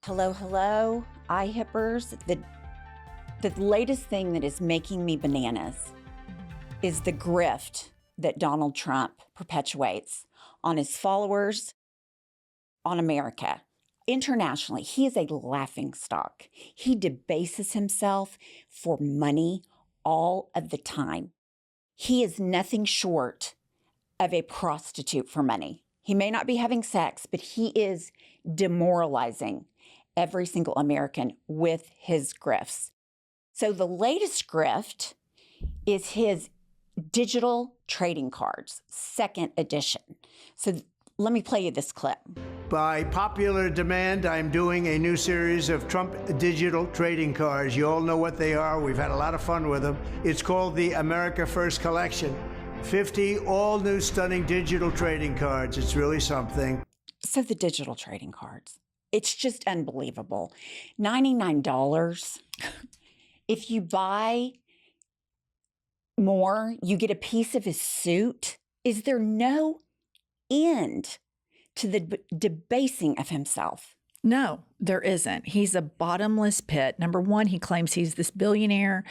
Hello, hello, IHIPers. The latest thing that is making me bananas is the grift that Donald Trump perpetuates on his followers, on America. Internationally, he is a laughingstock. He debases himself for money all of the time. He is nothing short of a prostitute for money. He may not be having sex, but he is demoralizing every single American with his grifts. So the latest grift is his digital trading cards, second edition. So let me play you this clip. By popular demand, I'm doing a new series of Trump digital trading cards. You all know what they are. We've had a lot of fun with them. It's called the America First Collection. 50 all-new stunning digital trading cards. It's really something. So the digital trading cards, it's just unbelievable. $99. If you buy more, you get a piece of his suit. Is there no end to the debasing of himself? No, there isn't. He's a bottomless pit. Number one, he claims he's this billionaire,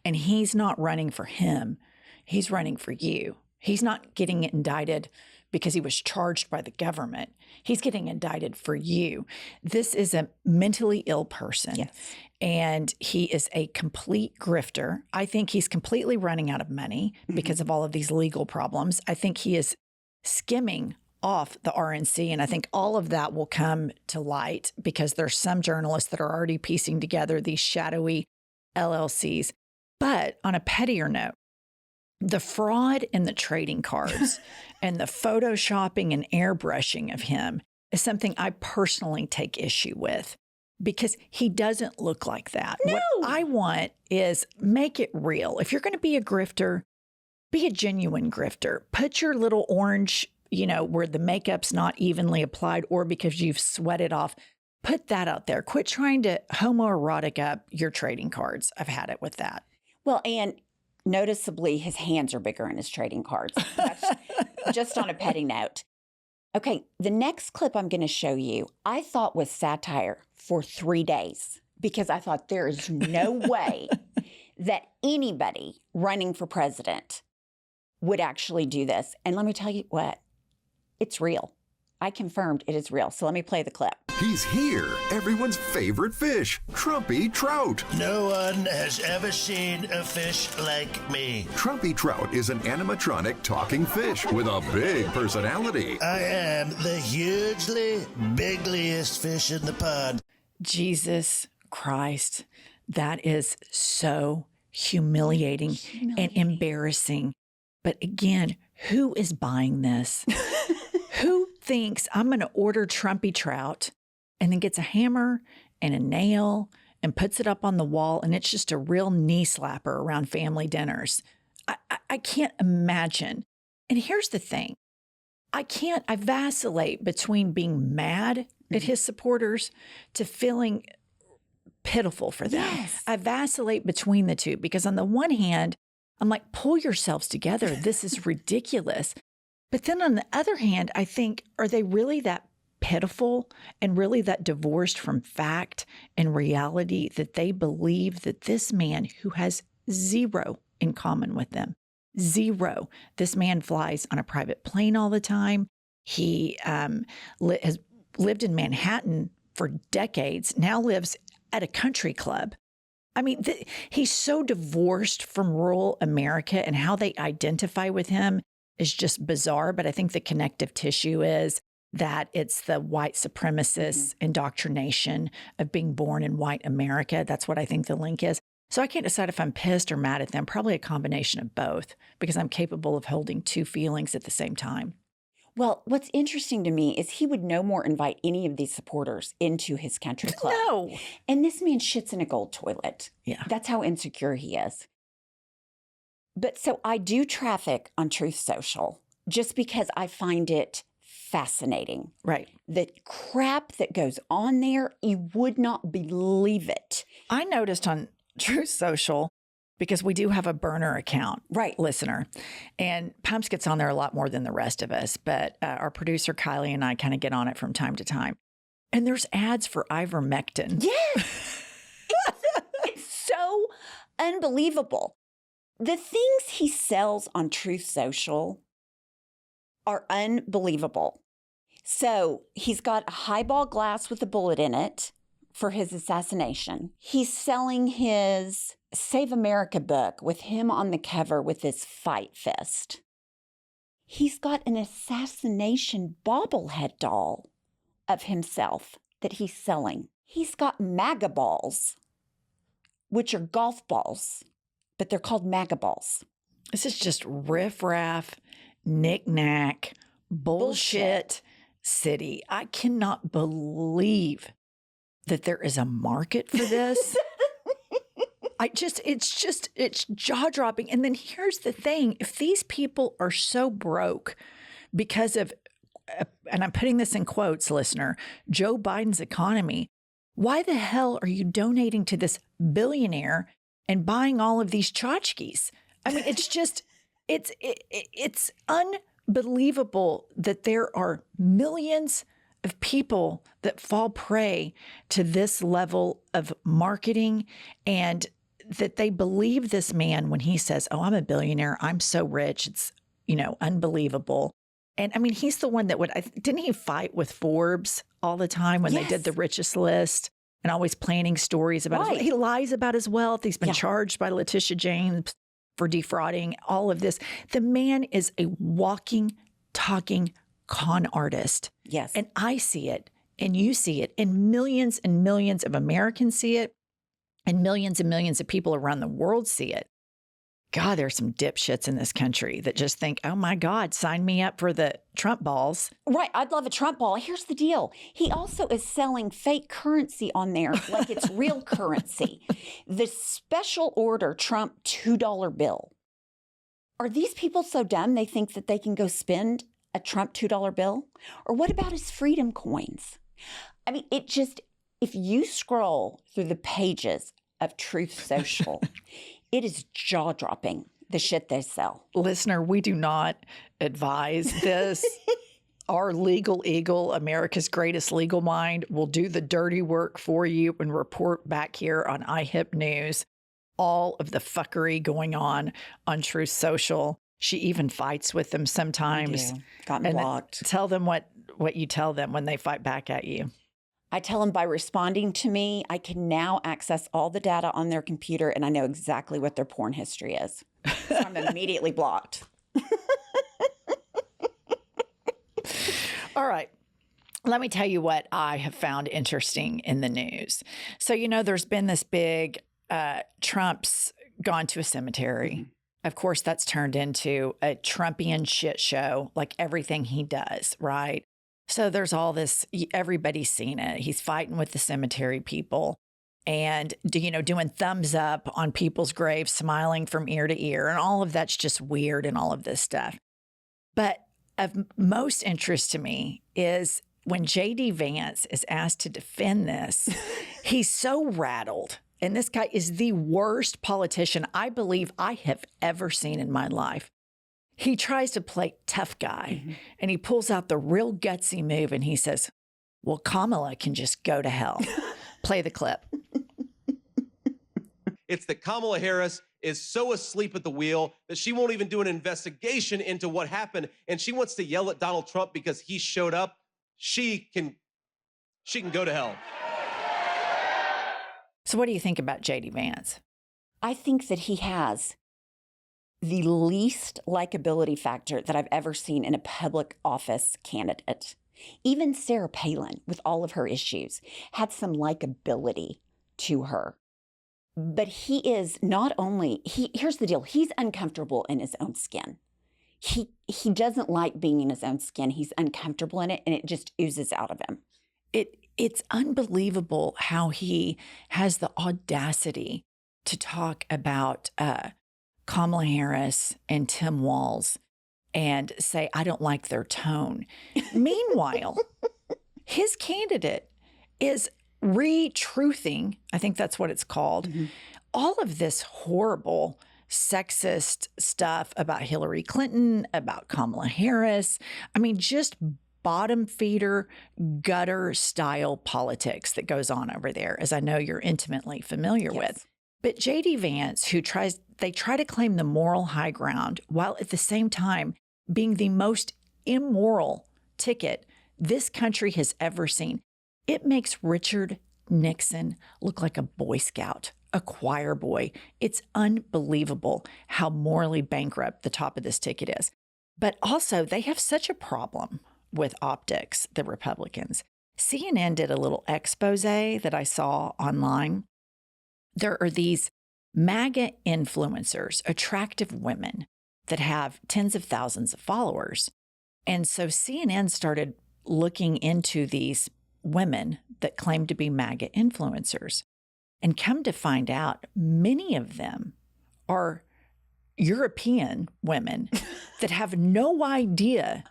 and he's not running for him. He's running for you. He's not getting indicted because he was charged by the government. He's getting indicted for you. This is a mentally ill person. Yes. And he is a complete grifter. I think he's completely running out of money because of all of these legal problems. I think he is skimming off the RNC, and I think all of that will come to light because there's some journalists that are already piecing together these shadowy LLCs. But on a pettier note, the fraud in the trading cards and the photoshopping and airbrushing of him is something I personally take issue with because he doesn't look like that. No. What I want is make it real. If you're going to be a grifter, be a genuine grifter. Put your little orange, where the makeup's not evenly applied or because you've sweated off. Put that out there. Quit trying to homoerotic up your trading cards. I've had it with that. Well, and noticeably, his hands are bigger in his trading cards. That's just on a petty note. Okay, the next clip I'm going to show you, I thought was satire for 3 days because I thought there is no way that anybody running for president would actually do this. And let me tell you what, it's real. I confirmed it is real. So let me play the clip. He's here, everyone's favorite fish, Trumpy Trout. No one has ever seen a fish like me. Trumpy Trout is an animatronic talking fish with a big personality. I am the hugely bigliest fish in the pond. Jesus Christ, that is so humiliating and embarrassing. But again, who is buying this? Who thinks I'm going to order Trumpy Trout and then gets a hammer and a nail and puts it up on the wall and it's just a real knee slapper around family dinners? I can't imagine. And here's the thing. I vacillate between being mad at his supporters to feeling pitiful for them. Yes. I vacillate between the two because on the one hand, I'm like, pull yourselves together. This is ridiculous. But then on the other hand, I think, are they really that pitiful and really that divorced from fact and reality that they believe that this man who has zero in common with them, zero, this man flies on a private plane all the time. He has lived in Manhattan for decades, now lives at a country club. I mean, he's so divorced from rural America, and how they identify with him is just bizarre. But I think the connective tissue is that it's the white supremacist indoctrination of being born in white America. That's what I think the link is. So I can't decide if I'm pissed or mad at them, probably a combination of both, because I'm capable of holding two feelings at the same time. Well, what's interesting to me is he would no more invite any of these supporters into his country club. No. And this man shits in a gold toilet. Yeah. That's how insecure he is. But so I do traffic on Truth Social just because I find it fascinating. Right. The crap that goes on there, you would not believe it. I noticed on Truth Social, because we do have a burner account, right, listener, and Pumps gets on there a lot more than the rest of us, but our producer Kylie and I kind of get on it from time to time. And there's ads for ivermectin. Yes. It's so unbelievable. The things he sells on Truth Social are unbelievable. So he's got a highball glass with a bullet in it for his assassination. He's selling his Save America book with him on the cover with his fight fist. He's got an assassination bobblehead doll of himself that he's selling. He's got MAGA balls, which are golf balls, but they're called MAGA balls. This is just riffraff, knick-knack, bullshit city. I cannot believe that there is a market for this. It's jaw-dropping. And then here's the thing. If these people are so broke because of, and I'm putting this in quotes, listener, Joe Biden's economy, why the hell are you donating to this billionaire and buying all of these tchotchkes? I mean, it's just, it's unbelievable that there are millions of people that fall prey to this level of marketing, and that they believe this man when he says, oh, I'm a billionaire, I'm so rich, it's, unbelievable. And I mean, he's the one that didn't he fight with Forbes all the time when they did the richest list and always planning stories about his, he lies about his wealth. He's been charged by Letitia James for defrauding, all of this. The man is a walking, talking con artist. Yes. And I see it, and you see it, and millions of Americans see it, and millions of people around the world see it. God, there's some dipshits in this country that just think, oh my God, sign me up for the Trump balls. Right. I'd love a Trump ball. Here's the deal. He also is selling fake currency on there like it's real currency. The special order Trump $2 bill. Are these people so dumb they think that they can go spend a Trump $2 bill? Or what about his freedom coins? I mean, if you scroll through the pages of Truth Social, it is jaw-dropping, the shit they sell. Listener, we do not advise this. Our legal eagle, America's greatest legal mind, will do the dirty work for you and report back here on IHIP News all of the fuckery going on Truth Social. She even fights with them sometimes. Gotten blocked. Tell them what you tell them when they fight back at you. I tell them by responding to me, I can now access all the data on their computer and I know exactly what their porn history is. So I'm immediately blocked. All right. Let me tell you what I have found interesting in the news. So, there's been this big Trump's gone to a cemetery. Mm-hmm. Of course, that's turned into a Trumpian shit show, like everything he does, right? So there's all this, everybody's seen it. He's fighting with the cemetery people and, doing thumbs up on people's graves, smiling from ear to ear. And all of that's just weird and all of this stuff. But of most interest to me is when J.D. Vance is asked to defend this, he's so rattled. And this guy is the worst politician I believe I have ever seen in my life. He tries to play tough guy, and he pulls out the real gutsy move, and he says, well, Kamala can just go to hell. Play the clip. It's that Kamala Harris is so asleep at the wheel that she won't even do an investigation into what happened, and she wants to yell at Donald Trump because he showed up. She can go to hell. So what do you think about J.D. Vance? I think that he has the least likability factor that I've ever seen in a public office candidate. Even Sarah Palin, with all of her issues, had some likability to her. But he is not only, here's the deal, he's uncomfortable in his own skin. He doesn't like being in his own skin. He's uncomfortable in it, and it just oozes out of him. It's unbelievable how he has the audacity to talk about Kamala Harris and Tim Walz and say, I don't like their tone. Meanwhile, his candidate is retruthing, I think that's what it's called, all of this horrible sexist stuff about Hillary Clinton, about Kamala Harris. I mean, just bottom feeder, gutter style politics that goes on over there, as I know you're intimately familiar with. But J.D. Vance, they try to claim the moral high ground while at the same time being the most immoral ticket this country has ever seen. It makes Richard Nixon look like a Boy Scout, a choir boy. It's unbelievable how morally bankrupt the top of this ticket is. But also, they have such a problem with optics, the Republicans. CNN did a little expose that I saw online. There are these MAGA influencers, attractive women that have tens of thousands of followers. And so CNN started looking into these women that claim to be MAGA influencers, and come to find out many of them are European women that have no idea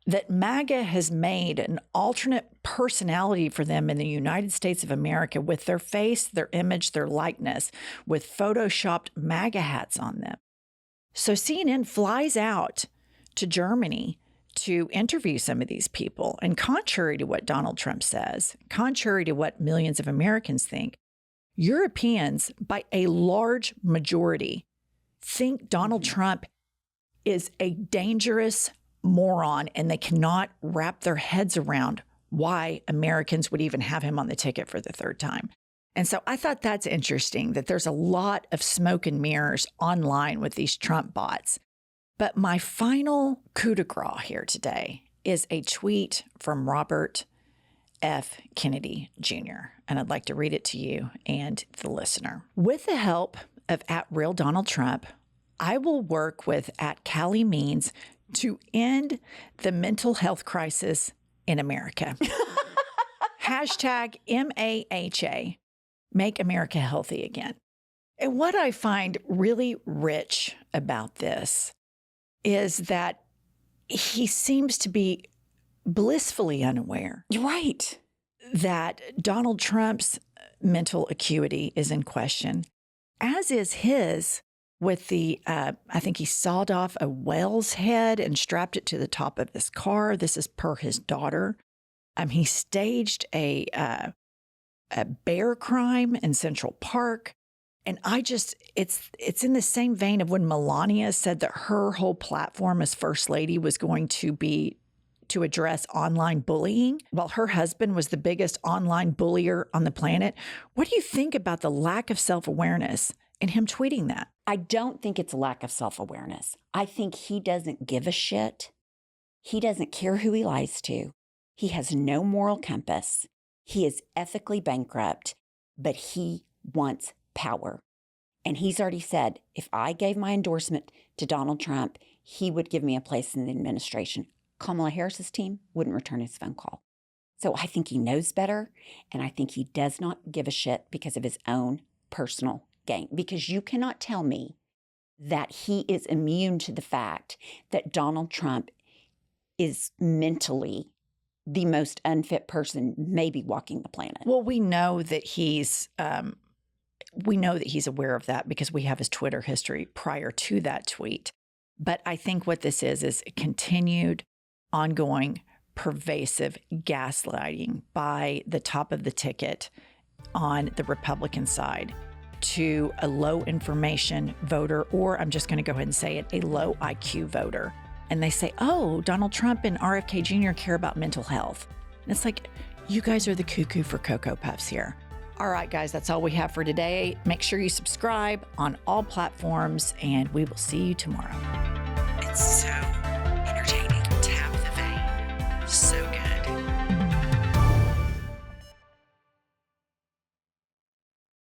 that MAGA has made an alternate personality for them in the United States of America with their face, their image, their likeness, with photoshopped MAGA hats on them. So CNN flies out to Germany to interview some of these people. And contrary to what Donald Trump says, contrary to what millions of Americans think, Europeans, by a large majority, think Donald Trump is a dangerous moron, and they cannot wrap their heads around why Americans would even have him on the ticket for the third time. And so I thought that's interesting that there's a lot of smoke and mirrors online with these Trump bots. But my final coup de grace here today is a tweet from Robert F. Kennedy Jr., and I'd like to read it to you and the listener. With the help of @RealDonaldTrump, I will work with @CallieMeans to end the mental health crisis in America. #MAHA, make America healthy again. And what I find really rich about this is that he seems to be blissfully unaware. You're right. That Donald Trump's mental acuity is in question, as is his with the, I think he sawed off a whale's head and strapped it to the top of his car. This is per his daughter. He staged a bear crime in Central Park. And it's in the same vein of when Melania said that her whole platform as First Lady was going to be to address online bullying, while her husband was the biggest online bullier on the planet. What do you think about the lack of self-awareness in him tweeting that? I don't think it's a lack of self-awareness. I think he doesn't give a shit. He doesn't care who he lies to. He has no moral compass. He is ethically bankrupt, but he wants power. And he's already said, if I gave my endorsement to Donald Trump, he would give me a place in the administration. Kamala Harris's team wouldn't return his phone call. So I think he knows better, and I think he does not give a shit because of his own personal gain. Because you cannot tell me that he is immune to the fact that Donald Trump is mentally the most unfit person maybe walking the planet. Well, we know that he's aware of that because we have his Twitter history prior to that tweet. But I think what this is a continued, ongoing, pervasive gaslighting by the top of the ticket on the Republican side to a low information voter, or I'm just going to go ahead and say it, a low IQ voter. And they say, oh, Donald Trump and RFK Jr. care about mental health. And it's like, you guys are the cuckoo for Cocoa Puffs here. All right, guys, that's all we have for today. Make sure you subscribe on all platforms, and we will see you tomorrow. It's so